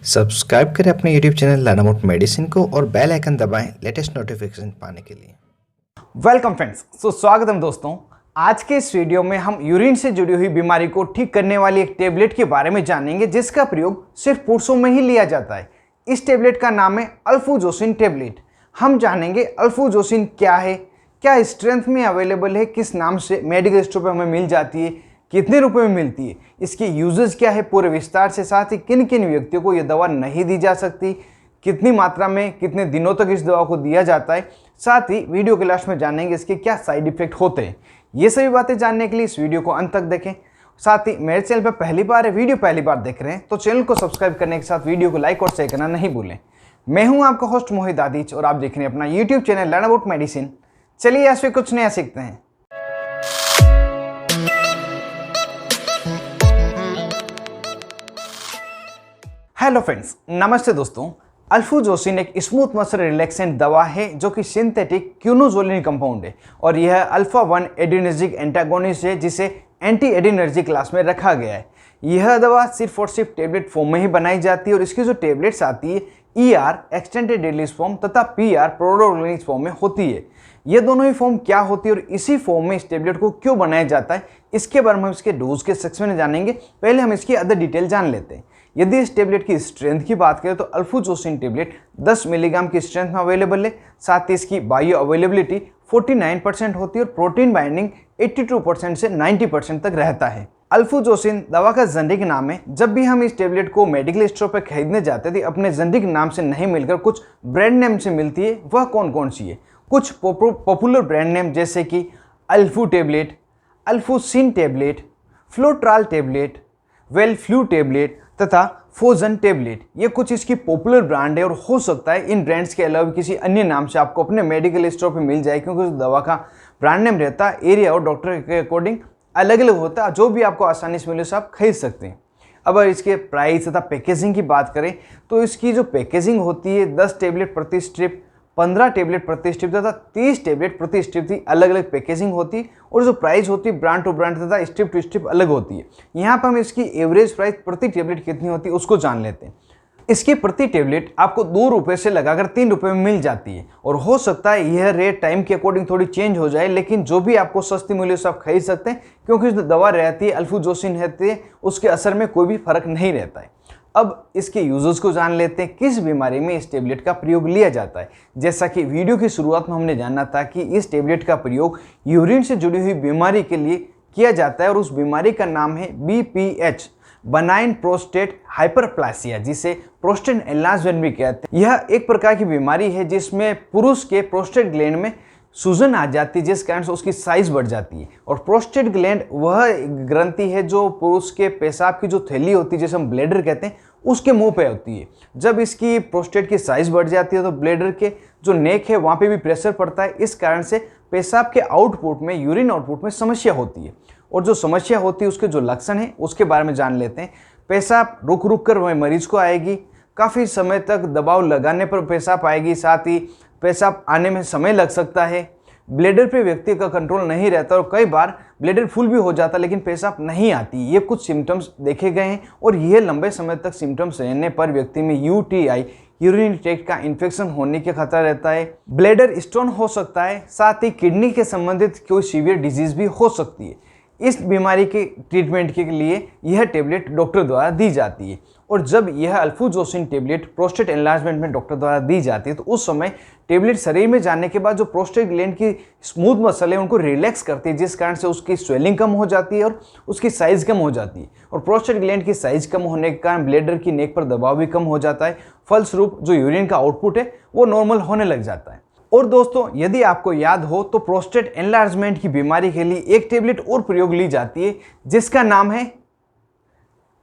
Subscribe करें अपने YouTube channel लानामोट medicine को और बेल आइकन दबाएं लेटेस्ट नोटिफिकेशन पाने के लिए। वेलकम फ्रेंड्स, स्वागतम दोस्तों। आज के इस वीडियो में हम यूरिन से जुड़ी हुई बीमारी को ठीक करने वाली एक टेबलेट के बारे में जानेंगे जिसका प्रयोग सिर्फ पुरुषों में ही लिया जाता है। इस टेबलेट का नाम है अल्फुजोसिन टेबलेट। हम जानेंगे अल्फुजोसिन क्या है, क्या स्ट्रेंथ में अवेलेबल है, किस नाम से मेडिकल स्टोर पर हमें मिल जाती है, कितने रुपए में मिलती है, इसके यूजेस क्या है पूरे विस्तार से, साथ ही किन किन व्यक्तियों को यह दवा नहीं दी जा सकती, कितनी मात्रा में कितने दिनों तक इस दवा को दिया जाता है, साथ ही वीडियो के लास्ट में जानेंगे इसके क्या साइड इफेक्ट होते हैं। ये सभी बातें जानने के लिए इस वीडियो को अंत तक देखें। साथ ही मेरे चैनल पर पहली बार है, वीडियो पहली बार देख रहे हैं तो चैनल को सब्सक्राइब करने के साथ वीडियो को लाइक और शेयर करना नहीं भूलें। मैं हूं आपका होस्ट मोहित आदिच और आप देख रहे हैं अपना YouTube channel learn about medicine. चलिए आज फिर कुछ नया सीखते हैं। हेलो फ्रेंड्स, नमस्ते दोस्तों। अल्फुजोसिन एक स्मूथ मसल रिलैक्सेंट दवा है जो कि सिंथेटिक क्यूनोजोलिन कंपाउंड है और यह अल्फा 1 एडिनर्जिक एंटागोनिस्ट है जिसे एंटी एडिनर्जिक क्लास में रखा गया है। यह दवा सिर्फ और सिर्फ टेबलेट फॉर्म में ही बनाई जाती है और इसकी जो टेबलेट्स आती है ER एक्सटेंडेड रिलीज फॉर्म तथा PR प्रोड्रोल रिलीज फॉर्म में होती है। ये दोनों ही फॉर्म क्या होती है और इसी फॉर्म में इस टेबलेट को क्यों बनाया जाता है, इसके बारे में हम इसके डोज के सेक्शन में जानेंगे। पहले हम इसकी अदर डिटेल जान लेते हैं। यदि इस टेबलेट की स्ट्रेंथ की बात करें तो अल्फुजोसिन टेबलेट 10 मिलीग्राम की स्ट्रेंथ में अवेलेबल है। साथ ही इसकी बायो अवेलेबिलिटी 49% होती है और प्रोटीन बाइंडिंग 82% से 90% तक रहता है। अल्फुजोसिन दवा का जेनेरिक नाम है। जब भी हम इस टेबलेट को मेडिकल स्टोर पर खरीदने जाते थे अपने जेनेरिक नाम से नहीं मिलकर कुछ ब्रांड नेम से मिलती है। वह कौन कौन सी है? कुछ पॉपुलर ब्रांड नेम जैसे कि अल्फू टेबलेट, अल्फुसिन टेबलेट, फ्लोट्राल टेबलेट, वेलफ्लू टेबलेट तथा फोजन टेबलेट, ये कुछ इसकी पॉपुलर ब्रांड है और हो सकता है इन ब्रांड्स के अलावा किसी अन्य नाम से आपको अपने मेडिकल स्टोर पे मिल जाए क्योंकि उस दवा का ब्रांड नेम रहता है एरिया और डॉक्टर के अकॉर्डिंग अलग अलग होता है। जो भी आपको आसानी से मिले उसे आप खरीद सकते हैं। अब अगर इसके प्राइस तथा पैकेजिंग की बात करें तो इसकी जो पैकेजिंग होती है 10 टेबलेट प्रति स्ट्रिप, 15 टेबलेट प्रति स्ट्रिप तथा 30 टेबलेट प्रति स्ट्रिप की अलग अलग पैकेजिंग होती है और जो प्राइस होती है ब्रांड टू ब्रांड तथा स्ट्रिप टू स्ट्रिप अलग होती है। यहाँ पर हम इसकी एवरेज प्राइस प्रति टेबलेट कितनी होती है उसको जान लेते हैं। इसकी प्रति टेबलेट आपको 2 रुपये से लगाकर 3 रुपये में मिल जाती है और हो सकता है यह रेट टाइम के अकॉर्डिंग थोड़ी चेंज हो जाए, लेकिन जो भी आपको सस्ती मिले उसे आप खरीद सकते हैं क्योंकि जो दवा रहती है अल्फुजोसिन रहती है उसके असर में कोई भी फर्क नहीं रहता है। अब इसके यूजर्स को जान लेते हैं, किस बीमारी में इस टेबलेट का प्रयोग लिया जाता है। जैसा कि वीडियो की शुरुआत में हमने जाना था कि इस टेबलेट का प्रयोग यूरिन से जुड़ी हुई बीमारी के लिए किया जाता है और उस बीमारी का नाम है BPH, बनाइन प्रोस्टेट हाइपरप्लासिया, जिसे प्रोस्टेट एनलार्जमेंट भी कहते हैं। यह एक प्रकार की बीमारी है जिसमें पुरुष के प्रोस्टेट ग्लैंड में सूजन आ जाती है जिस कारण से उसकी साइज बढ़ जाती है। और प्रोस्टेट ग्लैंड वह ग्रंथि है जो पुरुष के पेशाब की जो थैली होती है जिसे हम ब्लैडर कहते हैं उसके मुंह पे होती है। जब इसकी प्रोस्टेट की साइज बढ़ जाती है तो ब्लैडर के जो नेक है वहाँ पे भी प्रेशर पड़ता है। इस कारण से पेशाब के आउटपुट में, यूरिन आउटपुट में समस्या होती है। और जो समस्या होती है उसके जो लक्षण हैं उसके बारे में जान लेते हैं। पेशाब रुक रुक कर वह मरीज को आएगी, काफ़ी समय तक दबाव लगाने पर पेशाब आएगी, साथ ही पेशाब आने में समय लग सकता है। ब्लैडर पे व्यक्ति का कंट्रोल नहीं रहता और कई बार ब्लैडर फुल भी हो जाता लेकिन पेशाब नहीं आती। ये कुछ सिम्टम्स देखे गए हैं और यह लंबे समय तक सिम्टम्स रहने पर व्यक्ति में UTI, यूरिनरी ट्रैक्ट का इन्फेक्शन होने का खतरा रहता है। ब्लैडर स्टोन हो सकता है, साथ ही किडनी के संबंधित कोई सीवियर डिजीज भी हो सकती है। इस बीमारी के ट्रीटमेंट के लिए यह टेबलेट डॉक्टर द्वारा दी जाती है और जब यह अल्फुजोसिन टेबलेट प्रोस्टेट एनलार्जमेंट में डॉक्टर द्वारा दी जाती है तो उस समय टेबलेट शरीर में जाने के बाद जो प्रोस्टेट ग्लैंड की स्मूथ मसल है उनको रिलैक्स करती है जिस कारण से उसकी स्वेलिंग कम हो जाती है और उसकी साइज़ कम हो जाती है। और प्रोस्टेट ग्लैंड की साइज़ कम होने के कारण ब्लैडर की नेक पर दबाव भी कम हो जाता है। फलस्वरूप जो यूरिन का आउटपुट है वो नॉर्मल होने लग जाता है। और दोस्तों, यदि आपको याद हो तो प्रोस्टेट एनलार्जमेंट की बीमारी के लिए एक टेबलेट और प्रयोग ली जाती है जिसका नाम है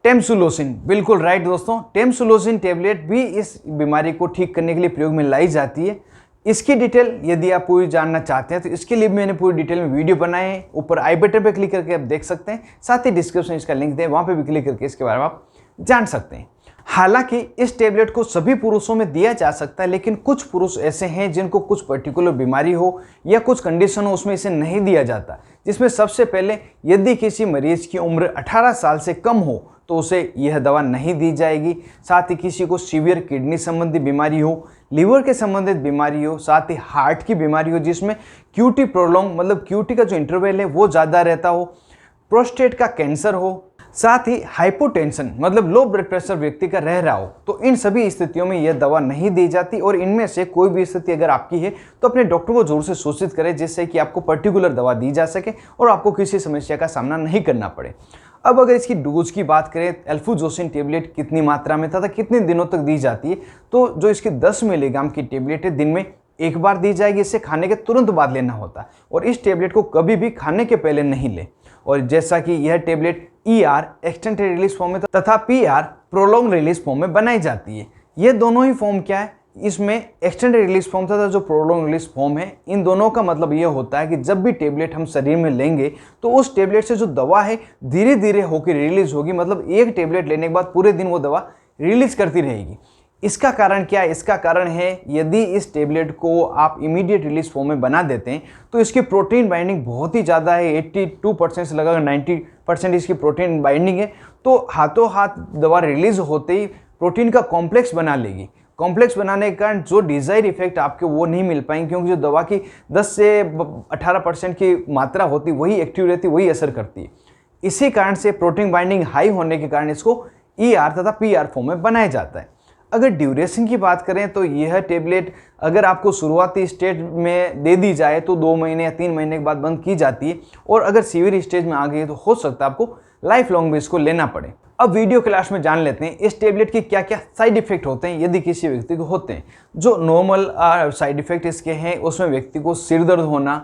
टेम्सुलोसिन। बिल्कुल राइट दोस्तों, टेम्सुलोसिन टेबलेट भी इस बीमारी को ठीक करने के लिए प्रयोग में लाई जाती है। इसकी डिटेल यदि आप पूरी जानना चाहते हैं तो इसके लिए मैंने पूरी डिटेल में वीडियो बनाए हैं। ऊपर आई बटन पर क्लिक करके आप देख सकते हैं, साथ ही डिस्क्रिप्शन इसका लिंक दें, वहाँ पर भी क्लिक करके इसके बारे में आप जान सकते हैं। हालांकि इस टेबलेट को सभी पुरुषों में दिया जा सकता है लेकिन कुछ पुरुष ऐसे हैं जिनको कुछ पर्टिकुलर बीमारी हो या कुछ कंडीशन हो उसमें इसे नहीं दिया जाता। जिसमें सबसे पहले यदि किसी मरीज की उम्र 18 साल से कम हो तो उसे यह दवा नहीं दी जाएगी। साथ ही किसी को सीवियर किडनी संबंधी बीमारी हो, लीवर के संबंधित बीमारी हो, साथ ही हार्ट की बीमारी हो जिसमें क्यूटी प्रोलॉन्ग मतलब क्यूटी का जो इंटरवल है वो ज़्यादा रहता हो, प्रोस्टेट का कैंसर हो, साथ ही हाइपोटेंशन मतलब लो ब्लड प्रेशर व्यक्ति का रह रहा हो, तो इन सभी स्थितियों में यह दवा नहीं दी जाती। और इनमें से कोई भी स्थिति अगर आपकी है तो अपने डॉक्टर को जरूर से सूचित करें जिससे कि आपको पर्टिकुलर दवा दी जा सके और आपको किसी समस्या का सामना नहीं करना पड़े। अब अगर इसकी डोज की बात करें, एल्फुजोसिन टेबलेट कितनी मात्रा में तथा कितने दिनों तक दी जाती है, तो जो इसकी 10 मिलीग्राम की टेबलेट है दिन में एक बार दी जाएगी। इसे खाने के तुरंत बाद लेना होता है और इस टेबलेट को कभी भी खाने के पहले नहीं ले। और जैसा कि यह tablet ER extended release form में तथा PR प्रोलॉन्ग रिलीज फॉर्म में बनाई जाती है। ये दोनों ही फॉर्म क्या है, इसमें एक्सटेंडेड रिलीज फॉर्म तथा जो प्रोलॉन्ग रिलीज फॉर्म है, इन दोनों का मतलब ये होता है कि जब भी टेबलेट हम शरीर में लेंगे तो उस टेबलेट से जो दवा है धीरे धीरे होकर रिलीज होगी। मतलब एक टेबलेट लेने के बाद पूरे दिन वो दवा रिलीज करती रहेगी। इसका कारण क्या है? इसका कारण है यदि इस टेबलेट को आप इमीडिएट रिलीज फॉर्म में बना देते हैं तो इसकी प्रोटीन बाइंडिंग बहुत ही ज़्यादा है, 82% से लगाकर 90% इसकी प्रोटीन बाइंडिंग है। तो हाथों हाथ दवा रिलीज होते ही प्रोटीन का कॉम्प्लेक्स बना लेगी। कॉम्प्लेक्स बनाने के कारण जो डिज़ायर इफेक्ट आपके वो नहीं मिल पाएंगे, क्योंकि जो दवा की 10 से 18% की मात्रा होती वही एक्टिव रहती, वही असर करती है। इसी कारण से प्रोटीन बाइंडिंग हाई होने के कारण इसको ER तथा PR फॉर्म में बनाया जाता है। अगर ड्यूरेशन की बात करें तो यह टेबलेट अगर आपको शुरुआती स्टेज में दे दी जाए तो 2 महीने या 3 महीने के बाद बंद की जाती है, और अगर सीवियर स्टेज में आ गई तो हो सकता है आपको लाइफ लॉन्ग भी इसको लेना पड़े। अब वीडियो क्लास में जान लेते हैं इस टेबलेट के क्या क्या साइड इफेक्ट होते हैं यदि किसी व्यक्ति को होते हैं। जो नॉर्मल साइड इफेक्ट इसके हैं उसमें व्यक्ति को सिर दर्द होना,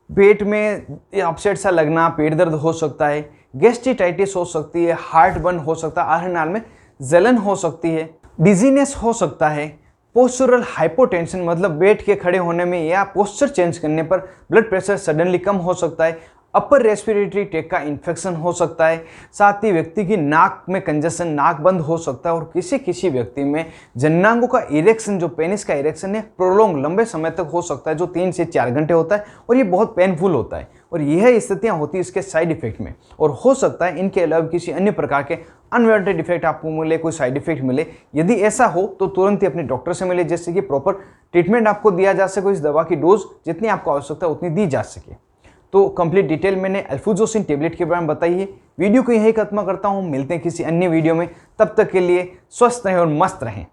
पेट में अपसेट सा लगना, पेट दर्द हो सकता है, गैस्ट्राइटिस हो सकती है, हार्ट बर्न हो सकता है, आहार नाल में जलन हो सकती है, डिजीनेस हो सकता है, पोस्चरल हाइपोटेंशन मतलब बैठ के खड़े होने में या पोस्चर चेंज करने पर ब्लड प्रेशर सडनली कम हो सकता है, अपर रेस्पिरेटरी ट्रैक का इन्फेक्शन हो सकता है, साथ ही व्यक्ति की नाक में कंजशन, नाक बंद हो सकता है, और किसी किसी व्यक्ति में जननांगों का इरेक्शन, जो पेनिस का इरेक्शन है, प्रोलॉन्ग लंबे समय तक हो सकता है, जो 3 से 4 घंटे होता है और ये बहुत पेनफुल होता है। और यह स्थितियां होती है इसके साइड इफेक्ट में, और हो सकता है इनके अलावा किसी अन्य प्रकार के अनवांटेड इफेक्ट आपको मिले, कोई साइड इफेक्ट मिले। यदि ऐसा हो तो तुरंत ही अपने डॉक्टर से मिले जिससे कि प्रॉपर ट्रीटमेंट आपको दिया जा सके, इस दवा की डोज जितनी आपको आवश्यकता है उतनी दी जा सके। तो कंप्लीट डिटेल मैंने एल्फुजोसिन टेबलेट के बारे में बताई है। वीडियो को यही खत्म करता हूँ, मिलते हैं किसी अन्य वीडियो में, तब तक के लिए स्वस्थ रहें और मस्त रहें।